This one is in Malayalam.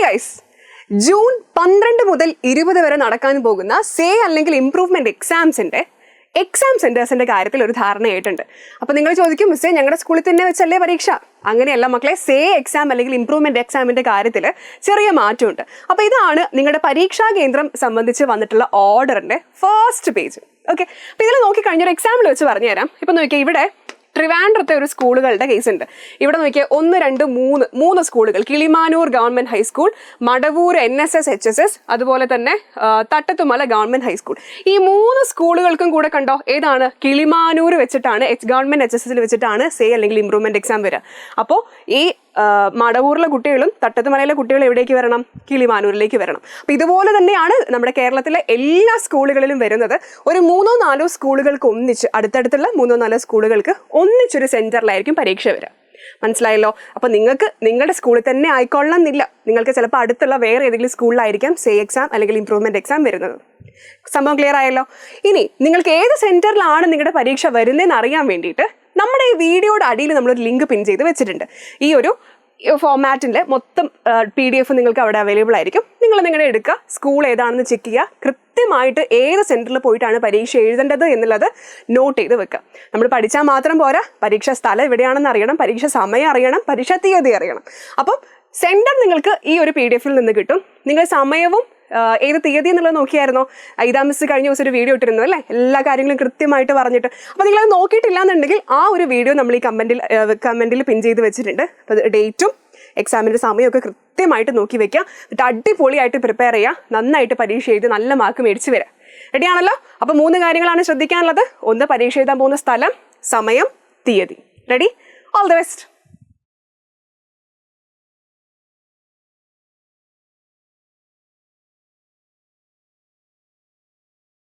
ഗൈസ്, ജൂൺ 12 മുതൽ 20 വരെ നടക്കാൻ പോകുന്ന സേ അല്ലെങ്കിൽ ഇംപ്രൂവ്മെന്റ് എക്സാം സെന്റേഴ്സിന്റെ കാര്യത്തിൽ ഒരു ധാരണയായിട്ടുണ്ട്. അപ്പോൾ നിങ്ങൾ ചോദിക്കും, മിസ്സേ ഞങ്ങളുടെ സ്കൂളിൽ തന്നെ വെച്ചല്ലേ പരീക്ഷ? അങ്ങനെയല്ല മക്കളെ, സേ എക്സാം അല്ലെങ്കിൽ ഇംപ്രൂവ്മെന്റ് എക്സാമിന്റെ കാര്യത്തിൽ ചെറിയ മാറ്റമുണ്ട്. അപ്പോൾ ഇതാണ് നിങ്ങളുടെ പരീക്ഷാ കേന്ദ്രം സംബന്ധിച്ച് വന്നിട്ടുള്ള ഓർഡറിന്റെ ഫസ്റ്റ് പേജ്. ഓക്കെ, അപ്പോൾ ഇതിൽ നോക്കി കഴിഞ്ഞൊരു എക്സാമ്പിൾ വെച്ച് പറഞ്ഞുതരാം. ഇപ്പം നോക്കിയാൽ ഇവിടെ ട്രിവാൻഡ്രത്തെ ഒരു സ്കൂളുകളുടെ കേസ് ഉണ്ട്. ഇവിടെ നോക്കിയാൽ 1, 2, 3 സ്കൂളുകൾ: Kilimanoor government high school, Madavoor NSS HSS, അതുപോലെ തന്നെ തട്ടത്തുമല ഗവൺമെന്റ് ഹൈസ്കൂൾ. ഈ 3 സ്കൂളുകൾക്കും കൂടെ കണ്ടോ ഏതാണ്? കിളിമാനൂർ വെച്ചിട്ടാണ്, ഗവൺമെന്റ് HSS വെച്ചിട്ടാണ് സേ അല്ലെങ്കിൽ ഇംപ്രൂവ്മെന്റ് എക്സാം വരിക. അപ്പോൾ ഈ മടവൂരിലെ കുട്ടികളും തട്ടത്തുമലയിലെ കുട്ടികളും എവിടേക്ക് വരണം? കിളിമാനൂരിലേക്ക് വരണം. അപ്പോൾ ഇതുപോലെ തന്നെയാണ് നമ്മുടെ കേരളത്തിലെ എല്ലാ സ്കൂളുകളിലും വരുന്നത്. ഒരു 3-4 സ്കൂളുകൾക്ക് ഒന്നിച്ച്, അടുത്തടുത്തുള്ള 3-4 സ്കൂളുകൾക്ക് ഒന്നിച്ചൊരു സെന്ററിലായിരിക്കും പരീക്ഷ വരിക. മനസ്സിലായല്ലോ? അപ്പോൾ നിങ്ങൾക്ക് നിങ്ങളുടെ സ്കൂളിൽ തന്നെ ആയിക്കൊള്ളണമെന്നില്ല. നിങ്ങൾക്ക് ചിലപ്പോൾ അടുത്തുള്ള വേറെ ഏതെങ്കിലും സ്കൂളിലായിരിക്കാം സേ എക്സാം അല്ലെങ്കിൽ ഇംപ്രൂവ്മെന്റ് എക്സാം വരുന്നത്. സംഭവം ക്ലിയർ ആയല്ലോ? ഇനി നിങ്ങൾക്ക് ഏത് സെന്ററിലാണ് നിങ്ങളുടെ പരീക്ഷ വരുന്നതെന്ന് അറിയാൻ വേണ്ടിയിട്ട് നമ്മുടെ ഈ വീഡിയോയുടെ അടിയിൽ നമ്മളൊരു ലിങ്ക് പിൻ ചെയ്ത് വെച്ചിട്ടുണ്ട്. ഈ ഒരു ഫോമാറ്റിൻ്റെ മൊത്തം PDF നിങ്ങൾക്ക് അവിടെ അവൈലബിൾ ആയിരിക്കും. നിങ്ങൾ നിങ്ങളുടെ എടുക്കുക, സ്കൂൾ ഏതാണെന്ന് ചെക്ക് ചെയ്യുക, കൃത്യമായിട്ട് ഏത് സെൻറ്ററിൽ പോയിട്ടാണ് പരീക്ഷ എഴുതേണ്ടത് എന്നുള്ളത് നോട്ട് ചെയ്ത് വെക്കുക. നമ്മൾ പഠിച്ചാൽ മാത്രം പോരാ, പരീക്ഷാ സ്ഥലം എവിടെയാണെന്ന് അറിയണം, പരീക്ഷ സമയം അറിയണം, പരീക്ഷാ തീയതി അറിയണം. അപ്പം സെൻറ്റർ നിങ്ങൾക്ക് ഈ ഒരു PDF-ൽ നിന്ന് കിട്ടും. നിങ്ങൾ സമയവും ഏത് തീയതി എന്നുള്ളത് നോക്കിയായിരുന്നോ? ഇതാ മിസ് കഴിഞ്ഞ ദിവസം ഒരു വീഡിയോ ഇട്ടിരുന്നു അല്ലേ, എല്ലാ കാര്യങ്ങളും കൃത്യമായിട്ട് പറഞ്ഞിട്ട്. അപ്പോൾ നിങ്ങളത് നോക്കിയിട്ടില്ല എന്നുണ്ടെങ്കിൽ ആ ഒരു വീഡിയോ നമ്മൾ ഈ കമൻറ്റിൽ പിൻ ചെയ്ത് വെച്ചിട്ടുണ്ട്. അപ്പോൾ ഡേറ്റും എക്സാമിൻ്റെ സമയമൊക്കെ കൃത്യമായിട്ട് നോക്കി വെക്കുക. എന്നിട്ട് അടിപൊളിയായിട്ട് പ്രിപ്പയർ ചെയ്യുക, നന്നായിട്ട് പരീക്ഷ എഴുതി നല്ല മാർക്ക് മേടിച്ച് വരിക. റെഡിയാണല്ലോ? അപ്പോൾ 3 കാര്യങ്ങളാണ് ശ്രദ്ധിക്കാനുള്ളത്. 1, പരീക്ഷ എഴുതാൻ പോകുന്ന സ്ഥലം, സമയം, തീയതി. റെഡി? All the best.